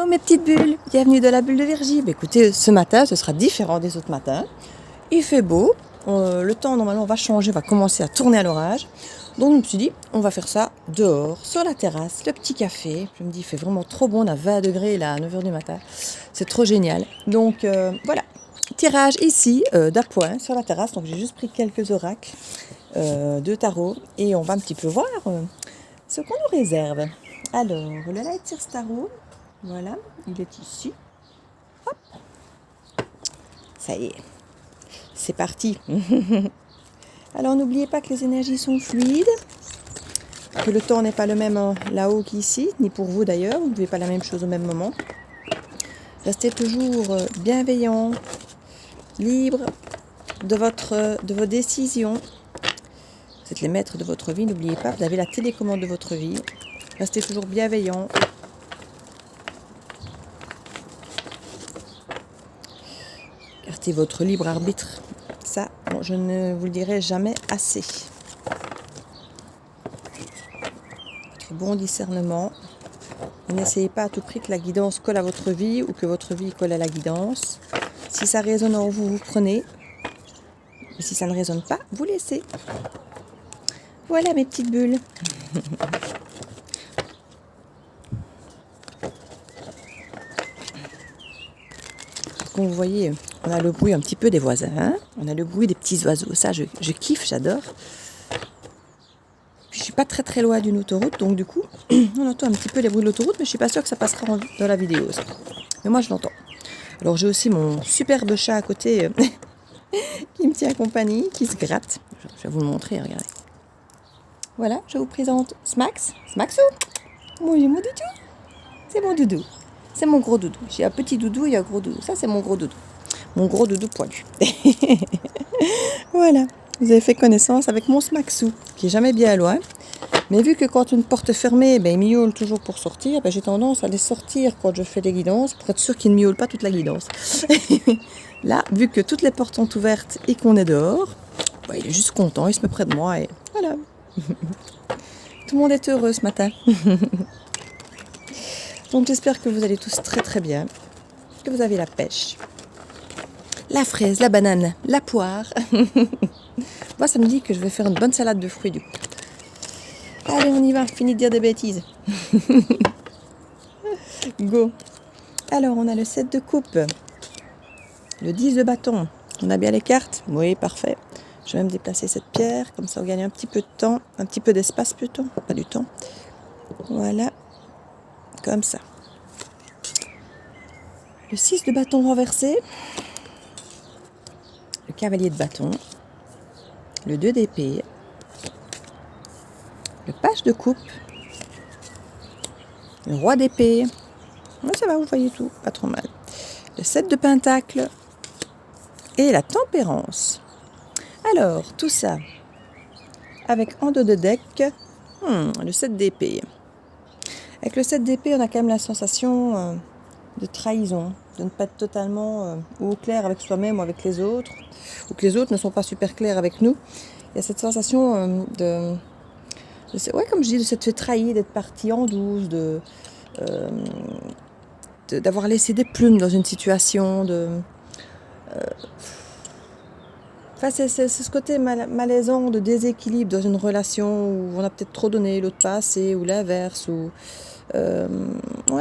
Hello mes petites bulles, bienvenue dans la bulle de Virgie. Écoutez, ce matin ce sera différent des autres matins. Il fait beau, le temps normalement va changer, va commencer à tourner à l'orage. Donc je me suis dit, on va faire ça dehors, sur la terrasse, le petit café. Je me dis, il fait vraiment trop bon, on a 20 degrés là à 9h du matin. C'est trop génial. Donc voilà, tirage ici d'appoint sur la terrasse. Donc j'ai juste pris quelques oracles de tarot et on va un petit peu voir ce qu'on nous réserve. Alors, le Lightyear Tarot, voilà, il est ici. Hop. Ça y est, c'est parti. Alors, n'oubliez pas que les énergies sont fluides, que le temps n'est pas le même là-haut qu'ici, ni pour vous d'ailleurs, vous ne vivez pas la même chose au même moment. Restez toujours bienveillant, libre de vos décisions. Vous êtes les maîtres de votre vie, n'oubliez pas, vous avez la télécommande de votre vie. Restez toujours bienveillant. Gardez votre libre arbitre. Ça, bon, je ne vous le dirai jamais assez. Votre bon discernement. N'essayez pas à tout prix que la guidance colle à votre vie ou que votre vie colle à la guidance. Si ça résonne en vous, vous prenez. Et si ça ne résonne pas, vous laissez. Voilà mes petites bulles. Comme vous voyez, on a le bruit un petit peu des voisins, hein, on a le bruit des petits oiseaux, ça je kiffe, j'adore. Je suis pas très loin d'une autoroute, donc du coup, on entend un petit peu les bruits de l'autoroute, mais je suis pas sûre que ça passera dans la vidéo, ça. Mais moi je l'entends. Alors j'ai aussi mon superbe chat à côté qui me tient compagnie, qui se gratte. Je vais vous le montrer, regardez. Voilà, je vous présente Smax, Smaxou. Mon doudou, c'est mon doudou. C'est mon gros doudou. J'ai un petit doudou et un gros doudou. Ça, c'est mon gros doudou. Mon gros doudou poilu. Voilà. Vous avez fait connaissance avec mon Smaxou, qui est jamais bien loin. Mais vu que quand une porte est fermée, il miaule toujours pour sortir, j'ai tendance à les sortir quand je fais les guidances, pour être sûr qu'il ne miaule pas toute la guidance. Là, vu que toutes les portes sont ouvertes et qu'on est dehors, il est juste content, il se met près de moi et voilà. Tout le monde est heureux ce matin. Donc j'espère que vous allez tous très bien, que vous avez la pêche, la fraise, la banane, la poire. Moi ça me dit que je vais faire une bonne salade de fruits du coup. Allez on y va, fini de dire des bêtises. Go. Alors on a le 7 de coupe, le 10 de bâton, on a bien les cartes, oui parfait. Je vais même déplacer cette pierre, comme ça on gagne un petit peu de temps, un petit peu d'espace plutôt, pas du temps. Voilà. Comme ça. Le 6 de bâton renversé. Le cavalier de bâton. Le 2 d'épée. Le page de coupe. Le roi d'épée. Ça va, vous voyez tout, pas trop mal. Le 7 de pentacle. Et la tempérance. Alors, tout ça. Avec en dos de deck. Le 7 d'épée. Avec le 7 d'épée, on a quand même la sensation de trahison, de ne pas être totalement ou au clair avec soi-même ou avec les autres, ou que les autres ne sont pas super clairs avec nous. Il y a cette sensation comme je dis, de s'être fait trahir, d'être parti en douce, d'avoir laissé des plumes dans une situation, c'est ce côté malaisant, de déséquilibre dans une relation où on a peut-être trop donné, l'autre pas assez, ou l'inverse, ou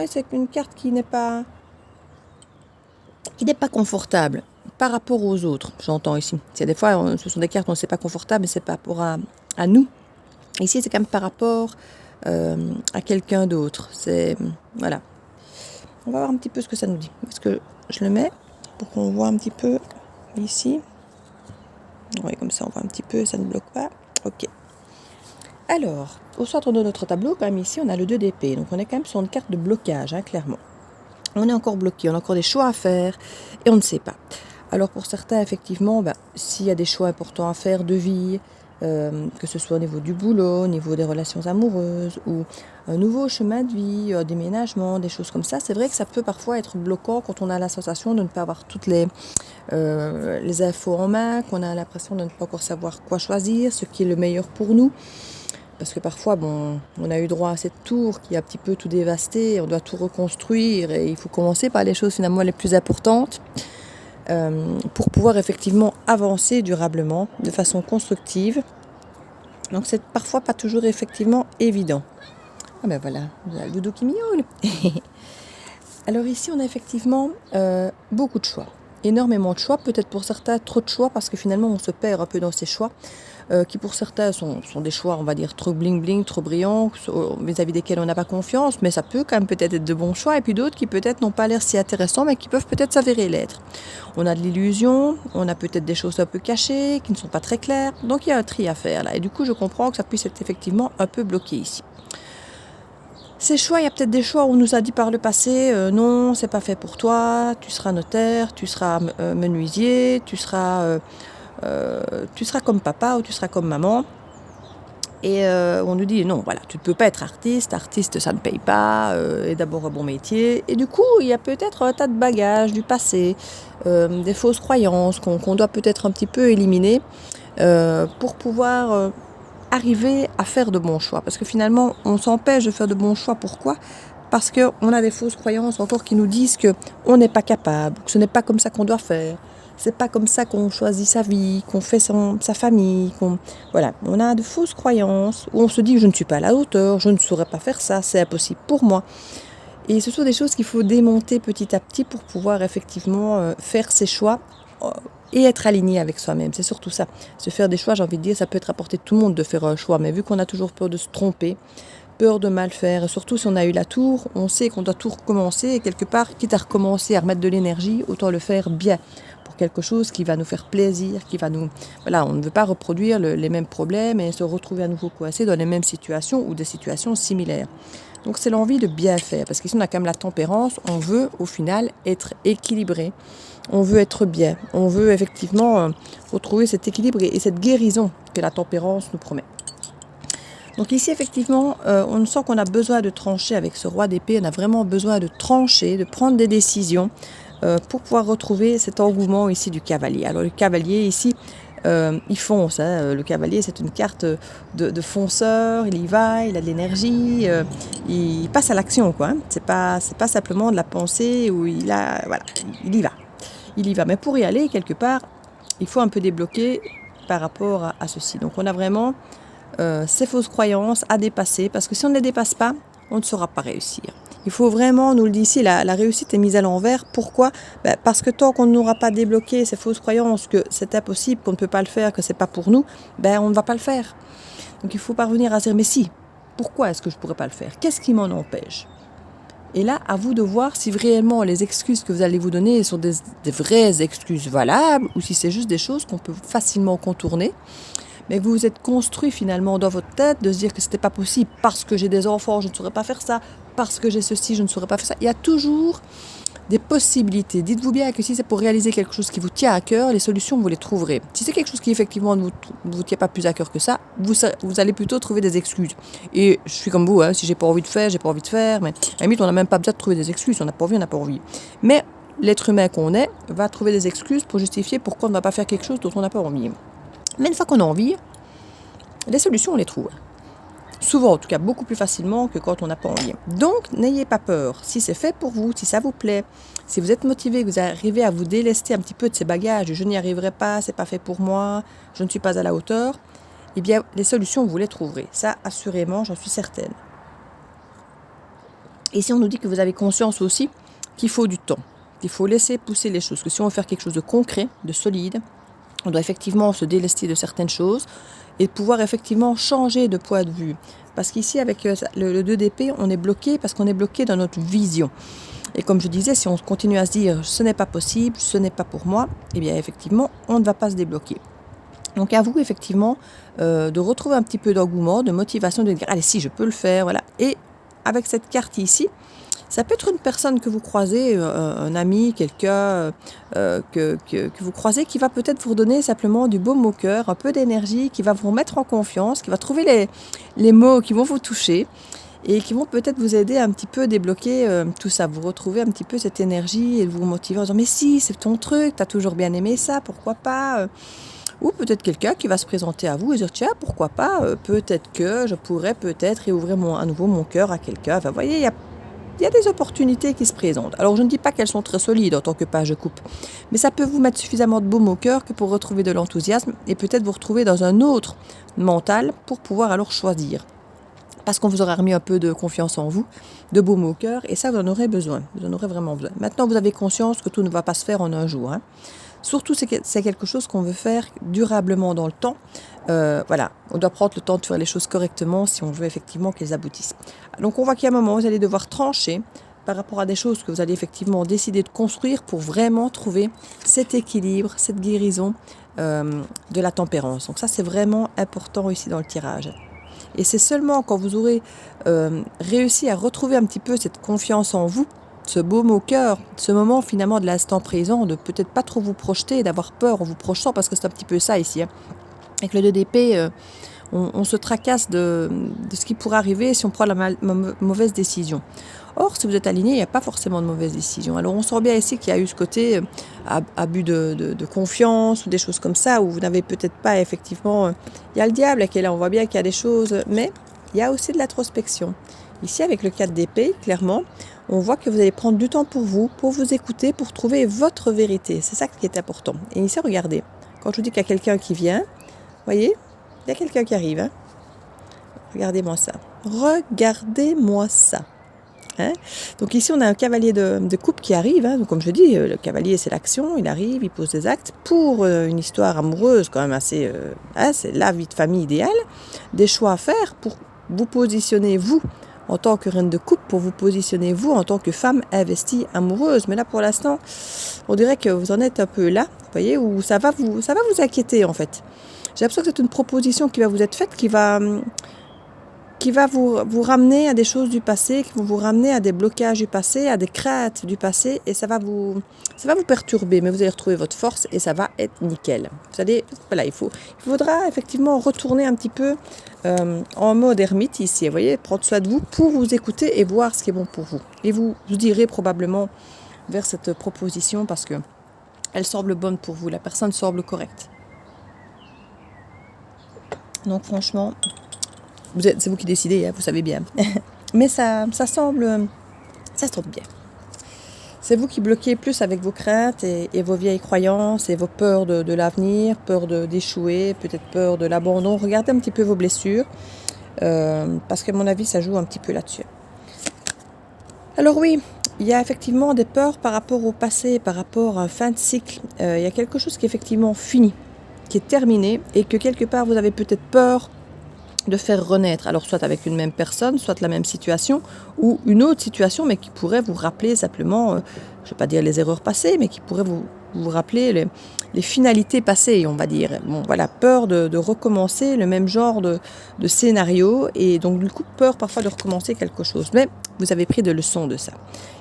c'est une carte qui n'est pas confortable par rapport aux autres, j'entends ici. Des fois, ce sont des cartes où on ne sait pas confortable, mais c'est par rapport à nous. Ici, c'est quand même par rapport à quelqu'un d'autre. Voilà. On va voir un petit peu ce que ça nous dit. Est-ce que je le mets pour qu'on voit un petit peu ici? Oui, comme ça, on voit un petit peu, ça ne bloque pas. Ok. Alors, au centre de notre tableau, quand même ici, on a le 2 d'épée. Donc, on est quand même sur une carte de blocage, clairement. On est encore bloqué, on a encore des choix à faire et on ne sait pas. Alors, pour certains, effectivement, s'il y a des choix importants à faire de vie, que ce soit au niveau du boulot, au niveau des relations amoureuses ou un nouveau chemin de vie, déménagement, des choses comme ça, c'est vrai que ça peut parfois être bloquant quand on a la sensation de ne pas avoir toutes les infos en main, qu'on a l'impression de ne pas encore savoir quoi choisir, ce qui est le meilleur pour nous. parce que parfois, bon, on a eu droit à cette tour qui a un petit peu tout dévasté, on doit tout reconstruire et il faut commencer par les choses finalement les plus importantes pour pouvoir effectivement avancer durablement, de façon constructive. Donc c'est parfois pas toujours effectivement évident. Ah ben voilà, il y a le doudou qui miaule. Alors ici, on a effectivement beaucoup de choix. Énormément de choix, peut-être pour certains trop de choix parce que finalement on se perd un peu dans ces choix qui pour certains sont des choix, on va dire, trop bling bling, trop brillants, vis-à-vis desquels on n'a pas confiance, mais ça peut quand même peut-être être de bons choix, et puis d'autres qui peut-être n'ont pas l'air si intéressants, mais qui peuvent peut-être s'avérer l'être. On a de l'illusion, on a peut-être des choses un peu cachées, qui ne sont pas très claires, donc il y a un tri à faire là, et du coup je comprends que ça puisse être effectivement un peu bloqué ici. Ces choix, il y a peut-être des choix où on nous a dit par le passé, non, c'est pas fait pour toi, tu seras notaire, tu seras menuisier, tu seras comme papa ou tu seras comme maman. Et on nous dit, non, voilà, tu ne peux pas être artiste ça ne paye pas, et d'abord un bon métier. Et du coup, il y a peut-être un tas de bagages du passé, des fausses croyances qu'on doit peut-être un petit peu éliminer pour pouvoir arriver à faire de bons choix. Parce que finalement, on s'empêche de faire de bons choix. Pourquoi ? Parce qu'on a des fausses croyances encore qui nous disent qu'on n'est pas capable, que ce n'est pas comme ça qu'on doit faire. C'est pas comme ça qu'on choisit sa vie, qu'on fait sa famille. Voilà, on a de fausses croyances où on se dit que je ne suis pas à la hauteur, je ne saurais pas faire ça, c'est impossible pour moi. Et ce sont des choses qu'il faut démonter petit à petit pour pouvoir effectivement faire ses choix et être aligné avec soi-même. C'est surtout ça. Se faire des choix, j'ai envie de dire, ça peut être à portée de tout le monde de faire un choix. Mais vu qu'on a toujours peur de se tromper, peur de mal faire, et surtout si on a eu la tour, on sait qu'on doit tout recommencer. Et quelque part, quitte à recommencer, à remettre de l'énergie, autant le faire bien. Pour quelque chose qui va nous faire plaisir, qui va nous... Voilà, on ne veut pas reproduire les mêmes problèmes et se retrouver à nouveau coincé dans les mêmes situations ou des situations similaires. Donc c'est l'envie de bien faire, parce qu'ici on a quand même la tempérance, on veut au final être équilibré, on veut être bien, on veut effectivement retrouver cet équilibre et cette guérison que la tempérance nous promet. Donc ici effectivement, on sent qu'on a besoin de trancher avec ce roi d'épée, on a vraiment besoin de trancher, de prendre des décisions pour pouvoir retrouver cet engouement ici du cavalier. Alors le cavalier ici, il fonce, hein. Le cavalier c'est une carte de fonceur, il y va, il a de l'énergie, il passe à l'action quoi. Hein. C'est pas simplement de la pensée où il y va. Mais pour y aller quelque part, il faut un peu débloquer par rapport à ceci. Donc on a vraiment ces fausses croyances à dépasser parce que si on ne les dépasse pas, on ne saura pas réussir. Il faut vraiment, nous le dit ici, la réussite est mise à l'envers. Pourquoi ? Parce que tant qu'on n'aura pas débloqué ces fausses croyances que c'est impossible, qu'on ne peut pas le faire, que c'est pas pour nous, on ne va pas le faire. Donc il faut parvenir à se dire, mais si, pourquoi est-ce que je ne pourrais pas le faire ? Qu'est-ce qui m'en empêche ? Et là, à vous de voir si réellement les excuses que vous allez vous donner sont des vraies excuses valables ou si c'est juste des choses qu'on peut facilement contourner. Mais vous vous êtes construit finalement dans votre tête de se dire que c'était pas possible parce que j'ai des enfants, je ne saurais pas faire ça, parce que j'ai ceci, je ne saurais pas faire ça. Il y a toujours des possibilités. Dites-vous bien que si c'est pour réaliser quelque chose qui vous tient à cœur, les solutions, vous les trouverez. Si c'est quelque chose qui effectivement ne vous tient pas plus à cœur que ça, vous allez plutôt trouver des excuses. Et je suis comme vous, hein, si j'ai pas envie de faire, j'ai pas envie de faire. Mais à la limite, on n'a même pas besoin de trouver des excuses. On n'a pas envie, on n'a pas envie. Mais l'être humain qu'on est va trouver des excuses pour justifier pourquoi on ne va pas faire quelque chose dont on n'a pas envie. Mais une fois qu'on a envie, les solutions, on les trouve. Souvent, en tout cas, beaucoup plus facilement que quand on n'a pas envie. Donc, n'ayez pas peur. Si c'est fait pour vous, si ça vous plaît, si vous êtes motivé, que vous arrivez à vous délester un petit peu de ces bagages, je n'y arriverai pas, c'est pas fait pour moi, je ne suis pas à la hauteur, eh bien, les solutions, vous les trouverez. Ça, assurément, j'en suis certaine. Et si on nous dit que vous avez conscience aussi qu'il faut du temps, qu'il faut laisser pousser les choses, que si on veut faire quelque chose de concret, de solide, on doit effectivement se délester de certaines choses et pouvoir effectivement changer de point de vue. Parce qu'ici, avec le 2 d'épée, on est bloqué parce qu'on est bloqué dans notre vision. Et comme je disais, si on continue à se dire « ce n'est pas possible, ce n'est pas pour moi », eh bien effectivement, on ne va pas se débloquer. Donc à vous, effectivement, de retrouver un petit peu d'engouement, de motivation, de dire « allez, si, je peux le faire », voilà. Et avec cette carte ici, ça peut être une personne que vous croisez, un ami, quelqu'un que vous croisez qui va peut-être vous redonner simplement du baume au cœur, un peu d'énergie, qui va vous mettre en confiance, qui va trouver les mots qui vont vous toucher et qui vont peut-être vous aider un petit peu à débloquer tout ça. Vous retrouvez un petit peu cette énergie et vous motiver en disant « mais si, c'est ton truc, tu as toujours bien aimé ça, pourquoi pas ?» Ou peut-être quelqu'un qui va se présenter à vous et dire tiens, pourquoi pas, peut-être que je pourrais peut-être réouvrir à nouveau mon cœur à quelqu'un. Enfin, vous voyez, il y a des opportunités qui se présentent. Alors, je ne dis pas qu'elles sont très solides en tant que page de coupe, mais ça peut vous mettre suffisamment de baume au cœur que pour retrouver de l'enthousiasme et peut-être vous retrouver dans un autre mental pour pouvoir alors choisir. Parce qu'on vous aura remis un peu de confiance en vous, de baume au cœur, et ça, vous en aurez besoin. Vous en aurez vraiment besoin. Maintenant, vous avez conscience que tout ne va pas se faire en un jour. Surtout, c'est quelque chose qu'on veut faire durablement dans le temps. Voilà, on doit prendre le temps de faire les choses correctement si on veut effectivement qu'elles aboutissent. Donc, on voit qu'il y a un moment où vous allez devoir trancher par rapport à des choses que vous allez effectivement décider de construire pour vraiment trouver cet équilibre, cette guérison de la tempérance. Donc ça, c'est vraiment important ici dans le tirage. Et c'est seulement quand vous aurez réussi à retrouver un petit peu cette confiance en vous, ce baume au cœur, ce moment finalement de l'instant présent, de peut-être pas trop vous projeter, d'avoir peur en vous projetant, parce que c'est un petit peu ça ici. Avec le 2 d'épée, on se tracasse de ce qui pourrait arriver si on prend la mauvaise décision. Or, si vous êtes aligné, il n'y a pas forcément de mauvaise décision. Alors, on sent bien ici qu'il y a eu ce côté abus de confiance ou des choses comme ça, où vous n'avez peut-être pas effectivement... il y a le diable qui est là, on voit bien qu'il y a des choses, mais il y a aussi de l'introspection. Ici, avec le 4 d'épée, clairement, on voit que vous allez prendre du temps pour vous écouter, pour trouver votre vérité. C'est ça qui est important. Et ici, regardez, quand je vous dis qu'il y a quelqu'un qui vient, voyez, il y a quelqu'un qui arrive. Regardez-moi ça. Regardez-moi ça. Donc ici, on a un cavalier de coupe qui arrive. Donc, comme je dis, le cavalier, c'est l'action. Il arrive, il pose des actes pour une histoire amoureuse quand même assez... c'est la vie de famille idéale. Des choix à faire pour vous positionner, vous, en tant que reine de coupe, pour vous positionner, vous, en tant que femme investie, amoureuse. Mais là, pour l'instant, on dirait que vous en êtes un peu là, vous voyez, où ça va vous inquiéter, en fait. J'ai l'impression que c'est une proposition qui va vous être faite, qui va vous ramener à des choses du passé, qui vont vous ramener à des blocages du passé, à des craintes du passé, et ça va vous perturber, mais vous allez retrouver votre force et ça va être nickel. Vous allez, voilà, il faudra effectivement retourner un petit peu en mode ermite ici, vous voyez, prendre soin de vous pour vous écouter et voir ce qui est bon pour vous. Et vous irez probablement vers cette proposition parce que elle semble bonne pour vous, la personne semble correcte. Donc franchement, c'est vous qui décidez, vous savez bien. Mais ça semble bien. C'est vous qui bloquez plus avec vos craintes et vos vieilles croyances et vos peurs de l'avenir, peur d'échouer, peut-être peur de l'abandon. Regardez un petit peu vos blessures, parce qu'à mon avis, ça joue un petit peu là-dessus. Alors oui, il y a effectivement des peurs par rapport au passé, par rapport à un fin de cycle. Il y a quelque chose qui est effectivement fini, qui est terminé, et que quelque part, vous avez peut-être peur de faire renaître, alors soit avec une même personne, soit la même situation, ou une autre situation, mais qui pourrait vous rappeler simplement, je ne vais pas dire les erreurs passées, mais qui pourrait vous rappeler les finalités passées, on va dire. Bon, voilà, peur de recommencer le même genre de scénario, et donc du coup, peur parfois de recommencer quelque chose. Mais vous avez pris des leçons de ça.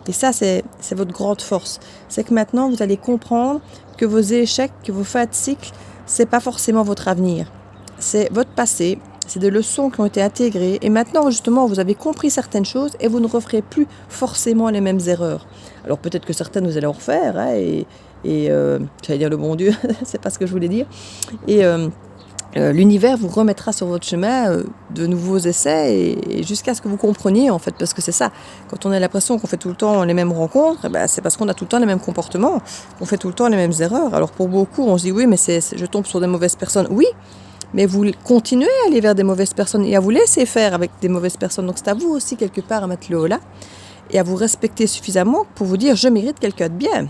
Et ça, c'est votre grande force. C'est que maintenant, vous allez comprendre que vos échecs, que vos fins de cycle, c'est pas forcément votre avenir. C'est votre passé. C'est des leçons qui ont été intégrées et maintenant justement vous avez compris certaines choses et vous ne referez plus forcément les mêmes erreurs. Alors peut-être que certaines vous allez en refaire et j'allais dire le bon Dieu, c'est pas ce que je voulais dire. Et l'univers vous remettra sur votre chemin de nouveaux essais et jusqu'à ce que vous compreniez en fait, parce que c'est ça. Quand on a l'impression qu'on fait tout le temps les mêmes rencontres, c'est parce qu'on a tout le temps les mêmes comportements, qu'on fait tout le temps les mêmes erreurs. Alors pour beaucoup on se dit oui mais je tombe sur des mauvaises personnes. Oui. Mais vous continuez à aller vers des mauvaises personnes et à vous laisser faire avec des mauvaises personnes. Donc c'est à vous aussi quelque part à mettre le haut là et à vous respecter suffisamment pour vous dire je mérite quelqu'un de bien.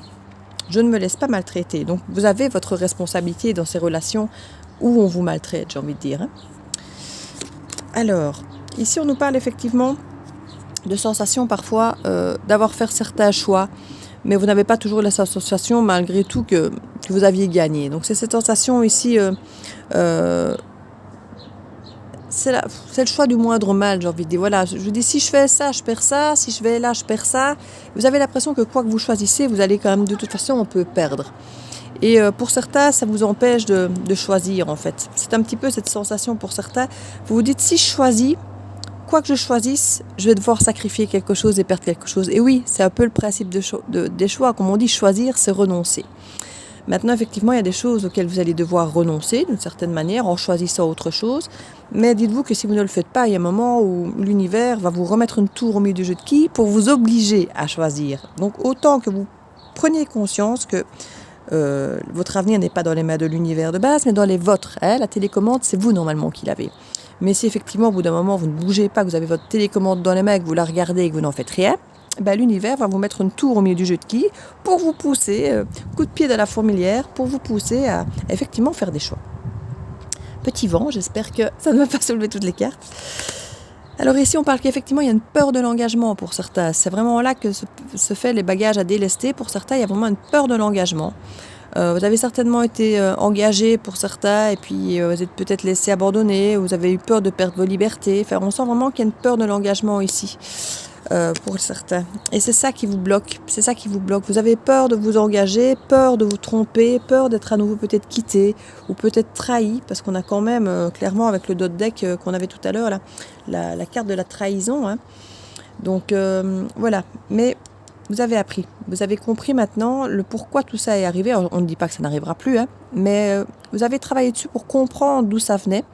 Je ne me laisse pas maltraiter. Donc vous avez votre responsabilité dans ces relations où on vous maltraite, j'ai envie de dire. Alors, ici on nous parle effectivement de sensations parfois d'avoir fait certains choix, mais vous n'avez pas toujours la sensation malgré tout que vous aviez gagné. Donc c'est cette sensation ici, c'est le choix du moindre mal, j'ai envie de dire. Voilà, je vous dis si je fais ça, je perds ça, si je vais là, je perds ça. Vous avez l'impression que quoi que vous choisissez, vous allez quand même de toute façon, on peut perdre. Et pour certains, ça vous empêche de choisir en fait. C'est un petit peu cette sensation pour certains. Vous vous dites si je choisis, quoi que je choisisse, je vais devoir sacrifier quelque chose et perdre quelque chose. Et oui, c'est un peu le principe des choix. Comme on dit, choisir, c'est renoncer. Maintenant, effectivement, il y a des choses auxquelles vous allez devoir renoncer d'une certaine manière en choisissant autre chose. Mais dites-vous que si vous ne le faites pas, il y a un moment où l'univers va vous remettre une tour au milieu du jeu de quilles pour vous obliger à choisir. Donc autant que vous preniez conscience que votre avenir n'est pas dans les mains de l'univers de base, mais dans les vôtres. La télécommande, c'est vous normalement qui l'avez. Mais si effectivement, au bout d'un moment, vous ne bougez pas, que vous avez votre télécommande dans les mains, que vous la regardez et que vous n'en faites rien, l'univers va vous mettre une tour au milieu du jeu de quilles pour vous pousser, coup de pied dans la fourmilière, pour vous pousser à effectivement faire des choix. Petit vent, j'espère que ça ne va pas soulever toutes les cartes. Alors ici, on parle qu'effectivement, il y a une peur de l'engagement pour certains. C'est vraiment là que se fait les bagages à délester. Pour certains, il y a vraiment une peur de l'engagement. Vous avez certainement été engagé pour certains et puis vous êtes peut-être laissé abandonner, vous avez eu peur de perdre vos libertés. Enfin, on sent vraiment qu'il y a une peur de l'engagement ici pour certains. Et c'est ça qui vous bloque. C'est ça qui vous bloque. Vous avez peur de vous engager, peur de vous tromper, peur d'être à nouveau peut-être quitté ou peut-être trahi, parce qu'on a quand même clairement avec le dot deck qu'on avait tout à l'heure, là, la carte de la trahison. Hein. Donc voilà. Mais vous avez appris, vous avez compris maintenant le pourquoi tout ça est arrivé. Alors, on ne dit pas que ça n'arrivera plus, hein, mais vous avez travaillé dessus pour comprendre d'où ça venait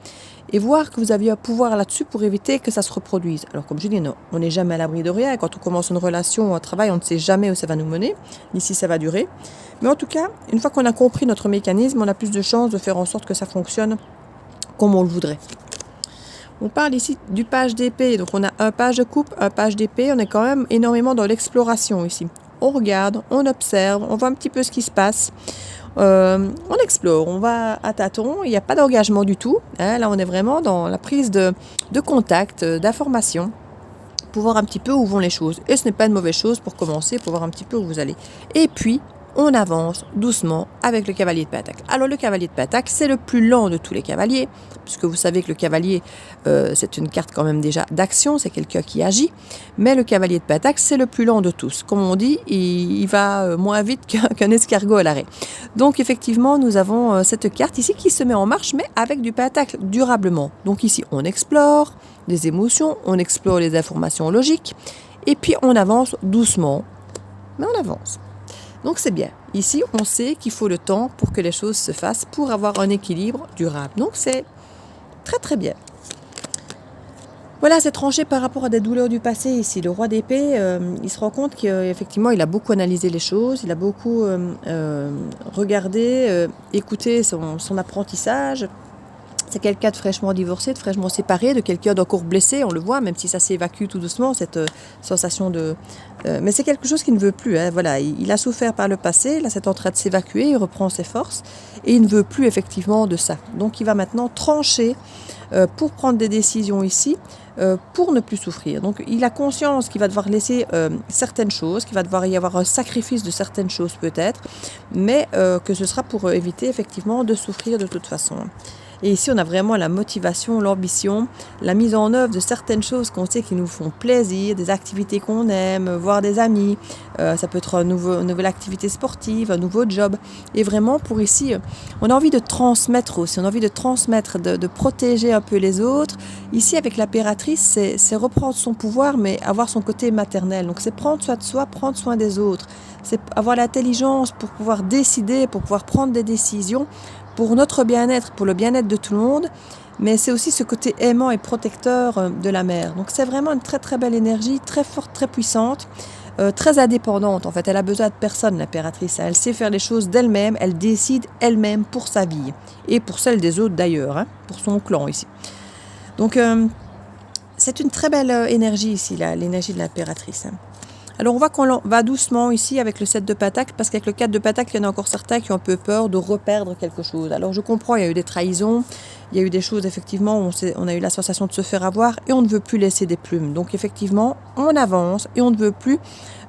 et voir que vous aviez un pouvoir là-dessus pour éviter que ça se reproduise. Alors comme je dis, non, on n'est jamais à l'abri de rien. Quand on commence une relation ou un travail, on ne sait jamais où ça va nous mener, ni si ça va durer. Mais en tout cas, une fois qu'on a compris notre mécanisme, on a plus de chances de faire en sorte que ça fonctionne comme on le voudrait. On parle ici du page d'épée, donc on a un page de coupe, un page d'épée, on est quand même énormément dans l'exploration ici. On regarde, on observe, on voit un petit peu ce qui se passe, on explore, on va à tâtons, il n'y a pas d'engagement du tout, hein, là on est vraiment dans la prise de contact, d'information, pour voir un petit peu où vont les choses. Et ce n'est pas une mauvaise chose pour commencer, pour voir un petit peu où vous allez. Et puis, on avance doucement avec le cavalier de pentacle. Alors le cavalier de pentacle, c'est le plus lent de tous les cavaliers, puisque vous savez que le cavalier, c'est une carte quand même déjà d'action, c'est quelqu'un qui agit, mais le cavalier de pentacle, c'est le plus lent de tous. Comme on dit, il va moins vite qu'un escargot à l'arrêt. Donc effectivement, nous avons cette carte ici qui se met en marche, mais avec du pentacle durablement. Donc ici, on explore les émotions, on explore les informations logiques, et puis on avance doucement, mais on avance. Donc c'est bien. Ici, on sait qu'il faut le temps pour que les choses se fassent, pour avoir un équilibre durable. Donc c'est très très bien. Voilà, c'est tranché par rapport à des douleurs du passé ici. Le roi d'épée, il se rend compte qu'effectivement, il a beaucoup analysé les choses, il a beaucoup regardé, écouté son apprentissage. C'est quelqu'un de fraîchement divorcé, de fraîchement séparé, de quelqu'un d'encore blessé, on le voit, même si ça s'évacue tout doucement, cette sensation de... mais c'est quelque chose qu'il ne veut plus. Hein, voilà, il a souffert par le passé, là c'est en train de s'évacuer, il reprend ses forces, et il ne veut plus effectivement de ça. Donc il va maintenant trancher pour prendre des décisions ici, pour ne plus souffrir. Donc il a conscience qu'il va devoir laisser certaines choses, qu'il va devoir y avoir un sacrifice de certaines choses peut-être, mais que ce sera pour éviter effectivement de souffrir de toute façon. Et ici, on a vraiment la motivation, l'ambition, la mise en œuvre de certaines choses qu'on sait qui nous font plaisir, des activités qu'on aime, voir des amis. Ça peut être une nouvelle activité sportive, un nouveau job. Et vraiment, pour ici, on a envie de transmettre aussi, on a envie de transmettre, de protéger un peu les autres. Ici, avec l'impératrice, c'est reprendre son pouvoir, mais avoir son côté maternel. Donc, c'est prendre soin de soi, prendre soin des autres. C'est avoir l'intelligence pour pouvoir décider, pour pouvoir prendre des décisions, pour notre bien-être, pour le bien-être de tout le monde, mais c'est aussi ce côté aimant et protecteur de la mère. Donc c'est vraiment une très très belle énergie, très forte, très puissante, très indépendante. En fait, elle a besoin de personne, l'impératrice. Elle sait faire les choses d'elle-même, elle décide elle-même pour sa vie et pour celle des autres d'ailleurs, hein, pour son clan ici. Donc c'est une très belle énergie ici, là, l'énergie de l'impératrice. Hein. Alors on voit qu'on va doucement ici avec le 7 de pentacle, parce qu'avec le 4 de pentacle, il y en a encore certains qui ont un peu peur de reperdre quelque chose. Alors je comprends, il y a eu des trahisons, il y a eu des choses effectivement où on a eu la sensation de se faire avoir et on ne veut plus laisser des plumes. Donc effectivement, on avance et on ne veut plus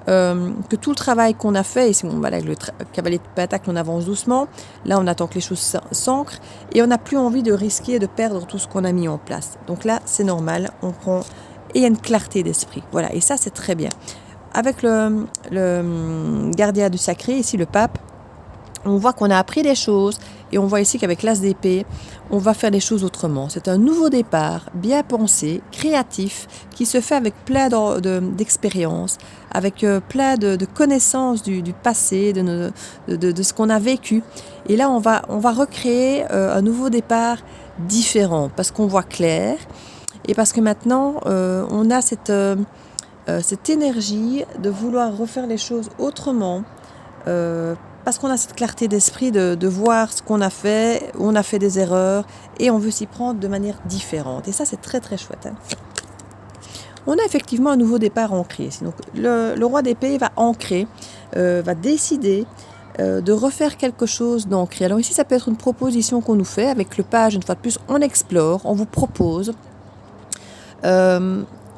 que tout le travail qu'on a fait, ici voilà, avec le cavalier de pentacle, on avance doucement, là on attend que les choses s'ancrent et on n'a plus envie de risquer de perdre tout ce qu'on a mis en place. Donc là, c'est normal, on prend et il y a une clarté d'esprit. Voilà, et ça c'est très bien. Avec le gardien du sacré, ici le pape, on voit qu'on a appris des choses et on voit ici qu'avec l'As d'épée, on va faire les choses autrement. C'est un nouveau départ, bien pensé, créatif, qui se fait avec plein d'expériences, avec plein de connaissances du passé, de ce qu'on a vécu. Et là, on va recréer un nouveau départ différent parce qu'on voit clair et parce que maintenant, on a cette énergie de vouloir refaire les choses autrement. Parce qu'on a cette clarté d'esprit de voir ce qu'on a fait, où on a fait des erreurs, et on veut s'y prendre de manière différente. Et ça, c'est très très chouette. Hein. On a effectivement un nouveau départ ancré. Donc, le roi d'épée va ancrer, va décider de refaire quelque chose d'ancré. Alors ici, ça peut être une proposition qu'on nous fait. Avec le page, une fois de plus, on explore, on vous propose.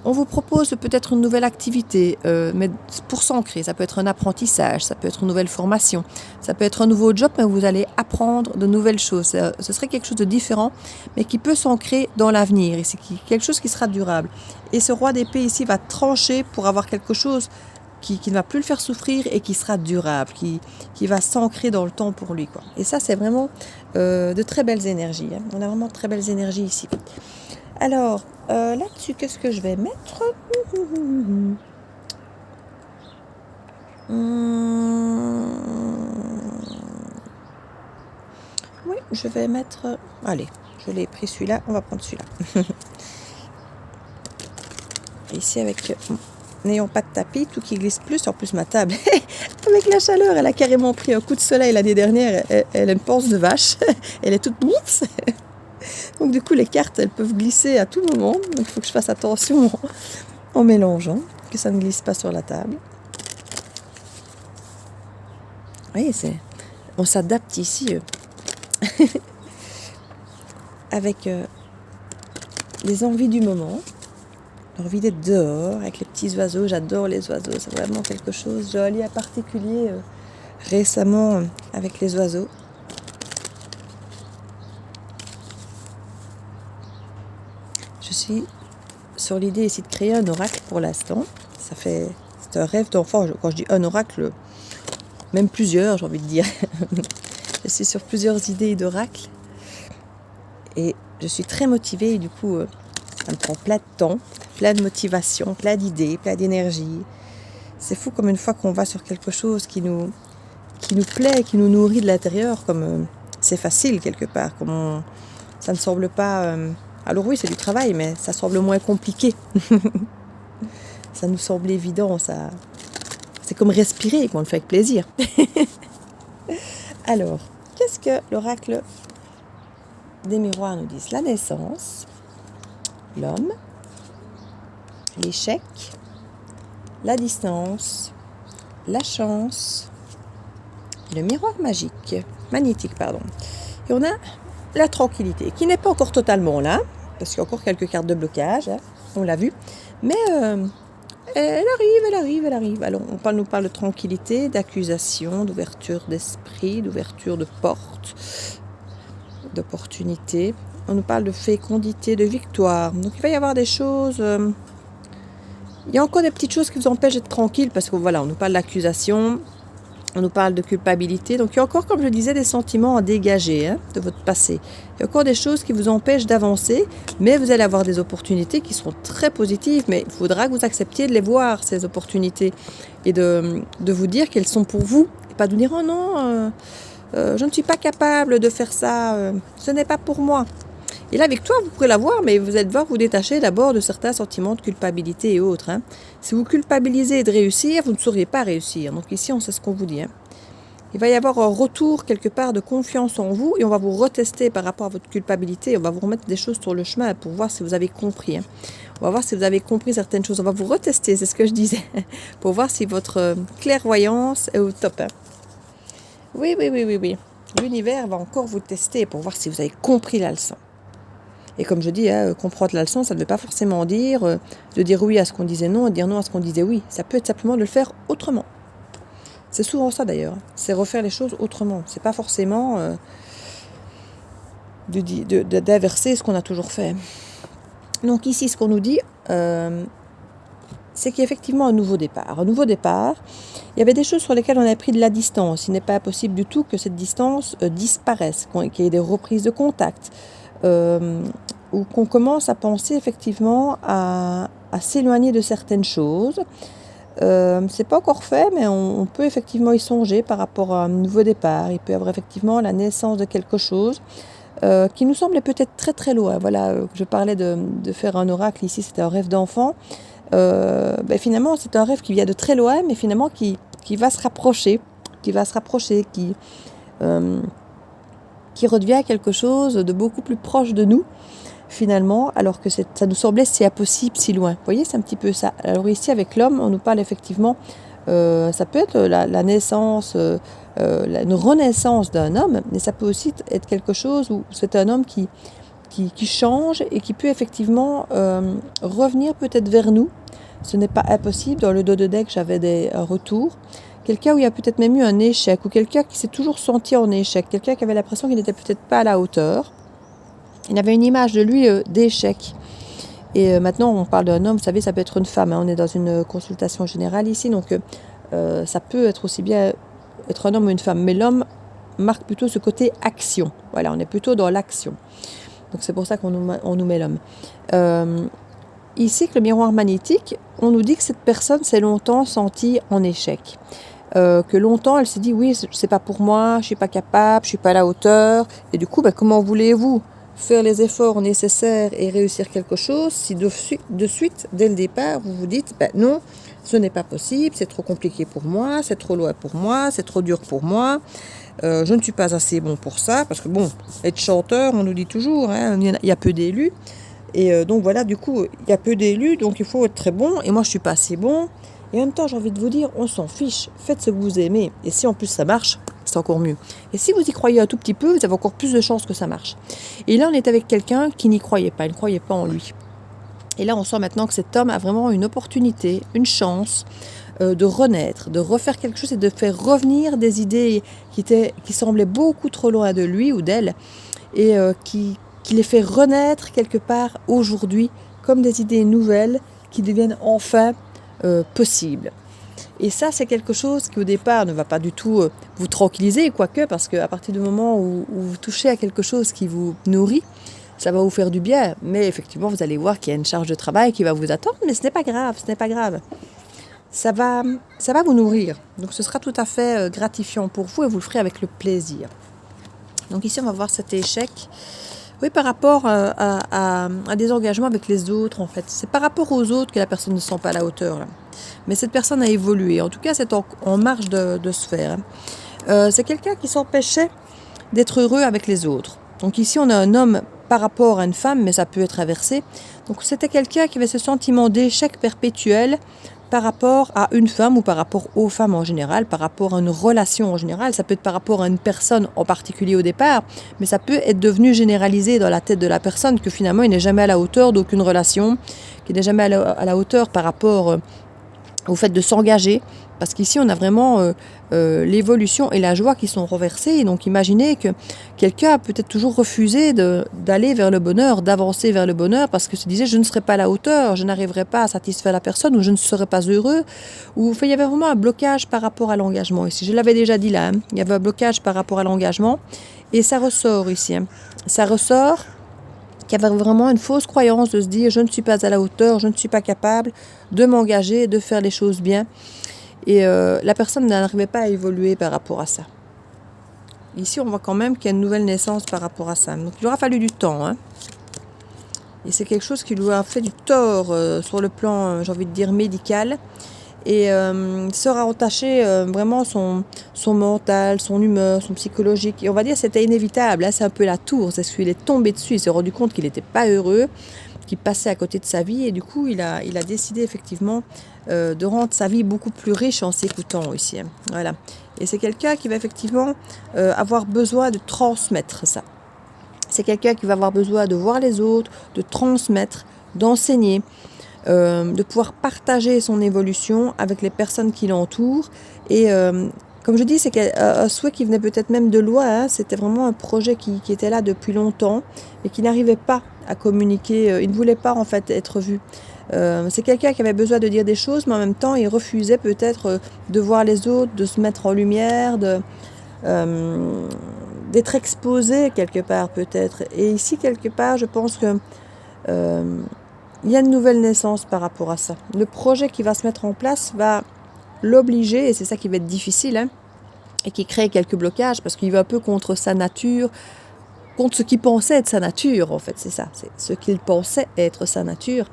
On vous propose peut-être une nouvelle activité, mais pour s'ancrer, ça peut être un apprentissage, ça peut être une nouvelle formation, ça peut être un nouveau job, mais vous allez apprendre de nouvelles choses. Ce serait quelque chose de différent, mais qui peut s'ancrer dans l'avenir, et c'est quelque chose qui sera durable. Et ce roi d'épée ici va trancher pour avoir quelque chose qui ne va plus le faire souffrir et qui sera durable, qui va s'ancrer dans le temps pour lui, quoi. Et ça, c'est vraiment de très belles énergies. Hein. On a vraiment de très belles énergies ici. Alors, là-dessus, qu'est-ce que je vais mettre? Oui, je vais mettre... Allez, je l'ai pris celui-là, on va prendre celui-là. Ici, avec... N'ayons pas de tapis, tout qui glisse plus, en plus ma table. Avec la chaleur, elle a carrément pris un coup de soleil l'année dernière. Elle a une panse de vache. Elle est toute mousse. Donc du coup, les cartes, elles peuvent glisser à tout moment. Donc il faut que je fasse attention en mélangeant, que ça ne glisse pas sur la table. Oui, on s'adapte ici avec les envies du moment. L'envie d'être dehors, avec les petits oiseaux. J'adore les oiseaux, c'est vraiment quelque chose. J'ai un lien particulier récemment avec les oiseaux. Je suis sur l'idée ici de créer un oracle pour l'instant. C'est un rêve d'enfant. Quand je dis un oracle, même plusieurs, j'ai envie de dire. Je suis sur plusieurs idées d'oracle. Et je suis très motivée et du coup, ça me prend plein de temps, plein de motivation, plein d'idées, plein d'énergie. C'est fou comme une fois qu'on va sur quelque chose qui nous plaît, qui nous nourrit de l'intérieur, comme c'est facile quelque part, ça ne semble pas... alors oui, c'est du travail, mais ça semble moins compliqué. Ça nous semble évident, c'est comme respirer, qu'on le fait avec plaisir. Alors, qu'est-ce que l'oracle des miroirs nous dit? La naissance, l'homme, l'échec, la distance, la chance, le miroir magnétique, pardon. Et on a la tranquillité, qui n'est pas encore totalement là, parce qu'il y a encore quelques cartes de blocage, hein, on l'a vu, mais elle arrive. Alors on nous parle de tranquillité, d'accusation, d'ouverture d'esprit, d'ouverture de porte, d'opportunité. On nous parle de fécondité, de victoire. Donc il va y avoir des choses... il y a encore des petites choses qui vous empêchent d'être tranquille, parce que voilà, on nous parle d'accusation, on nous parle de culpabilité. Donc il y a encore, comme je le disais, des sentiments à dégager de votre passé. Il y a encore des choses qui vous empêchent d'avancer, mais vous allez avoir des opportunités qui seront très positives, mais il faudra que vous acceptiez de les voir, ces opportunités, et de vous dire qu'elles sont pour vous, et pas de vous dire « Oh non, je ne suis pas capable de faire ça, ce n'est pas pour moi ». Et la victoire, vous pourrez la voir, mais vous allez devoir vous détacher d'abord de certains sentiments de culpabilité et autres. Hein. Si vous culpabilisez de réussir, vous ne sauriez pas réussir. Donc ici, on sait ce qu'on vous dit. Hein. Il va y avoir un retour quelque part de confiance en vous et on va vous retester par rapport à votre culpabilité. On va vous remettre des choses sur le chemin pour voir si vous avez compris. Hein. On va voir si vous avez compris certaines choses. On va vous retester, c'est ce que je disais, pour voir si votre clairvoyance est au top. Hein. Oui. L'univers va encore vous tester pour voir si vous avez compris la leçon. Et comme je dis, comprendre la leçon, ça ne veut pas forcément dire de dire oui à ce qu'on disait non et de dire non à ce qu'on disait oui. Ça peut être simplement de le faire autrement. C'est souvent ça d'ailleurs. C'est refaire les choses autrement. C'est pas forcément d'inverser ce qu'on a toujours fait. Donc ici, ce qu'on nous dit, c'est qu'il y a effectivement un nouveau départ. Un nouveau départ, il y avait des choses sur lesquelles on avait pris de la distance. Il n'est pas possible du tout que cette distance disparaisse, qu'il y ait des reprises de contact, ou qu'on commence à penser effectivement à s'éloigner de certaines choses. C'est pas encore fait, mais on peut effectivement y songer par rapport à un nouveau départ. Il peut y avoir effectivement la naissance de quelque chose qui nous semblait peut-être très très loin. Voilà, je parlais de faire un oracle ici, c'était un rêve d'enfant. Finalement, c'est un rêve qui vient de très loin, mais finalement qui va se rapprocher, qui redevient quelque chose de beaucoup plus proche de nous, finalement, alors que ça nous semblait si impossible, si loin. Vous voyez, c'est un petit peu ça. Alors ici, avec l'homme, on nous parle effectivement, ça peut être la naissance, une renaissance d'un homme, mais ça peut aussi être quelque chose où c'est un homme qui change et qui peut effectivement revenir peut-être vers nous. Ce n'est pas impossible. Dans le dos de deck, j'avais un retour. Quelqu'un où il y a peut-être même eu un échec, ou quelqu'un qui s'est toujours senti en échec, quelqu'un qui avait l'impression qu'il n'était peut-être pas à la hauteur. Il avait une image de lui d'échec. Et maintenant, on parle d'un homme, vous savez, ça peut être une femme. On est dans une consultation générale ici, donc ça peut être aussi bien être un homme ou une femme. Mais l'homme marque plutôt ce côté action. Voilà, on est plutôt dans l'action. Donc c'est pour ça qu'on nous met l'homme. Ici, que le miroir magnétique, on nous dit que cette personne s'est longtemps sentie en échec. Que longtemps, elle s'est dit, oui, c'est pas pour moi, je suis pas capable, je suis pas à la hauteur. Et du coup, comment voulez-vous faire les efforts nécessaires et réussir quelque chose si de suite, dès le départ, vous vous dites, non, ce n'est pas possible, c'est trop compliqué pour moi, c'est trop loin pour moi, c'est trop dur pour moi. Je ne suis pas assez bon pour ça, parce que être chanteur, on nous dit toujours, il y a peu d'élus. Et donc voilà, du coup, il y a peu d'élus, donc il faut être très bon. Et moi, je ne suis pas assez bon. Et en même temps, j'ai envie de vous dire, on s'en fiche. Faites ce que vous aimez. Et si en plus ça marche, c'est encore mieux. Et si vous y croyez un tout petit peu, vous avez encore plus de chances que ça marche. Et là, on est avec quelqu'un qui n'y croyait pas. Il ne croyait pas en lui. Et là, on sent maintenant que cet homme a vraiment une opportunité, une chance de renaître, de refaire quelque chose et de faire revenir des idées qui semblaient beaucoup trop loin de lui ou d'elle et qui les fait renaître quelque part aujourd'hui comme des idées nouvelles qui deviennent enfin possibles. Et ça, c'est quelque chose qui au départ ne va pas du tout vous tranquilliser, quoique, parce qu'à partir du moment où vous touchez à quelque chose qui vous nourrit, ça va vous faire du bien. Mais effectivement, vous allez voir qu'il y a une charge de travail qui va vous attendre, mais ce n'est pas grave, Ça va vous nourrir. Donc ce sera tout à fait gratifiant pour vous et vous le ferez avec le plaisir. Donc ici, on va voir cet échec. Oui, par rapport à des engagements avec les autres, en fait. C'est par rapport aux autres que la personne ne se sent pas à la hauteur, là. Mais cette personne a évolué. En tout cas, c'est en marge de se faire. C'est quelqu'un qui s'empêchait d'être heureux avec les autres. Donc ici, on a un homme par rapport à une femme, mais ça peut être inversé. Donc c'était quelqu'un qui avait ce sentiment d'échec perpétuel par rapport à une femme ou par rapport aux femmes en général, par rapport à une relation en général. Ça peut être par rapport à une personne en particulier au départ, mais ça peut être devenu généralisé dans la tête de la personne que finalement il n'est jamais à la hauteur d'aucune relation, qu'il n'est jamais à la hauteur par rapport au fait de s'engager, parce qu'ici on a vraiment l'évolution et la joie qui sont renversées. Et donc imaginez que quelqu'un a peut-être toujours refusé d'aller vers le bonheur, d'avancer vers le bonheur, parce que se disait je ne serai pas à la hauteur, je n'arriverai pas à satisfaire la personne, ou je ne serai pas heureux, ou il y avait vraiment un blocage par rapport à l'engagement ici. Je l'avais déjà dit là, il y avait un blocage par rapport à l'engagement, et ça ressort ici. Ça ressort qu'il y avait vraiment une fausse croyance de se dire je ne suis pas à la hauteur, je ne suis pas capable de m'engager, de faire les choses bien. Et la personne n'arrivait pas à évoluer par rapport à ça. Ici, on voit quand même qu'il y a une nouvelle naissance par rapport à ça. Donc, il aura fallu du temps. Et c'est quelque chose qui lui a fait du tort sur le plan, j'ai envie de dire, médical. Et sera entaché vraiment son mental, son humeur, son psychologique. Et on va dire que c'était inévitable. C'est un peu la tour. C'est ce qu'il est tombé dessus. Il s'est rendu compte qu'il n'était pas heureux, qu'il passait à côté de sa vie. Et du coup, il a décidé effectivement de rendre sa vie beaucoup plus riche en s'écoutant ici. Voilà. Et c'est quelqu'un qui va effectivement avoir besoin de transmettre ça. C'est quelqu'un qui va avoir besoin de voir les autres, de transmettre, d'enseigner, de pouvoir partager son évolution avec les personnes qui l'entourent. Et comme je dis, c'est un souhait qui venait peut-être même de loin. C'était vraiment un projet qui était là depuis longtemps et qui n'arrivait pas à communiquer. Il ne voulait pas en fait être vu C'est quelqu'un qui avait besoin de dire des choses, mais en même temps, il refusait peut-être de voir les autres, de se mettre en lumière, d'être exposé quelque part peut-être. Et ici, quelque part, je pense que il y a une nouvelle naissance par rapport à ça. Le projet qui va se mettre en place va l'obliger, et c'est ça qui va être difficile, hein, et qui crée quelques blocages, parce qu'il va un peu contre sa nature, contre ce qu'il pensait être sa nature, en fait, c'est ça. C'est ce qu'il pensait être sa nature,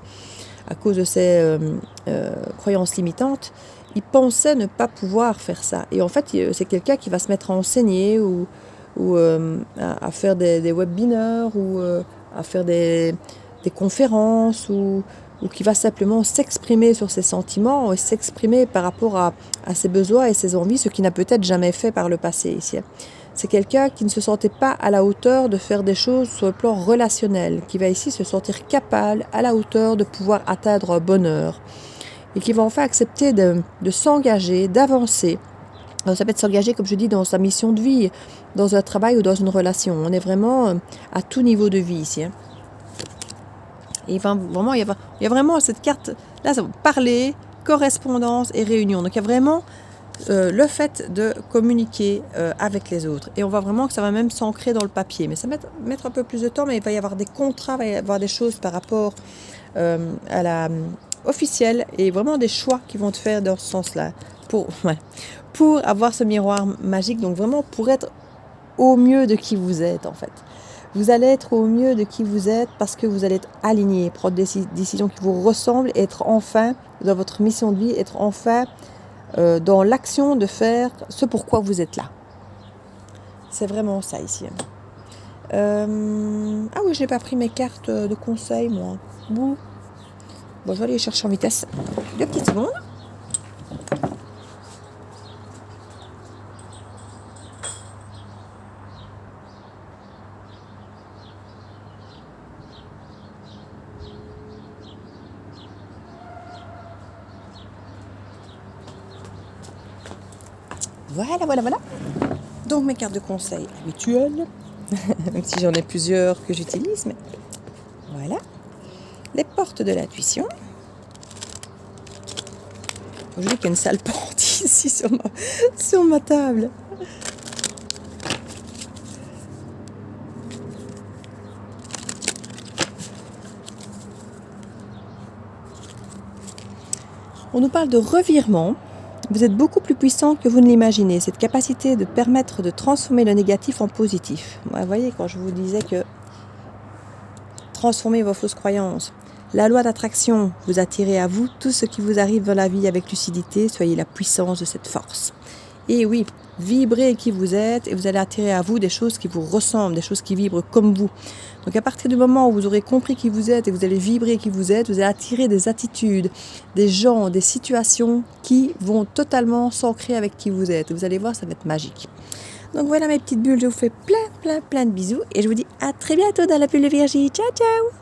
à cause de ses croyances limitantes. Il pensait ne pas pouvoir faire ça. Et en fait, c'est quelqu'un qui va se mettre à enseigner ou à faire des webinaires ou à faire des conférences ou qui va simplement s'exprimer sur ses sentiments et s'exprimer par rapport à ses besoins et ses envies, ce qu'il n'a peut-être jamais fait par le passé ici. C'est quelqu'un qui ne se sentait pas à la hauteur de faire des choses sur le plan relationnel, qui va ici se sentir capable, à la hauteur de pouvoir atteindre un bonheur et qui va enfin accepter de s'engager, d'avancer. Alors, ça peut être s'engager, comme je dis, dans sa mission de vie, dans un travail ou dans une relation. On est vraiment à tout niveau de vie ici. Et vraiment, il y a vraiment cette carte, là, ça va parler, correspondance et réunion. Donc, il y a vraiment le fait de communiquer avec les autres. Et on voit vraiment que ça va même s'ancrer dans le papier. Mais ça va mettre un peu plus de temps, mais il va y avoir des contrats, il va y avoir des choses par rapport à la officielle et vraiment des choix qui vont te faire dans ce sens-là pour avoir ce miroir magique. Donc, vraiment pour être au mieux de qui vous êtes, en fait. Vous allez être au mieux de qui vous êtes parce que vous allez être aligné, prendre des décisions qui vous ressemblent, être enfin dans votre mission de vie, être enfin dans l'action de faire ce pourquoi vous êtes là. C'est vraiment ça ici. Ah oui, je n'ai pas pris mes cartes de conseil, moi. Bon, je vais aller les chercher en vitesse. 2 petites secondes. Voilà. Donc mes cartes de conseil habituelles, même si j'en ai plusieurs que j'utilise, mais voilà. Les portes de l'intuition. Je dis qu'il y a une sale porte ici sur ma table. On nous parle de revirement. Vous êtes beaucoup plus puissant que vous ne l'imaginez. Cette capacité de permettre de transformer le négatif en positif. Vous voyez, quand je vous disais que transformer vos fausses croyances. La loi d'attraction, vous attirez à vous tout ce qui vous arrive dans la vie avec lucidité. Soyez la puissance de cette force. Et oui, vibrez qui vous êtes et vous allez attirer à vous des choses qui vous ressemblent, des choses qui vibrent comme vous. Donc à partir du moment où vous aurez compris qui vous êtes et vous allez vibrer qui vous êtes, vous allez attirer des attitudes, des gens, des situations qui vont totalement s'ancrer avec qui vous êtes. Vous allez voir, ça va être magique. Donc voilà mes petites bulles, je vous fais plein de bisous et je vous dis à très bientôt dans la bulle de Virgie. Ciao, ciao!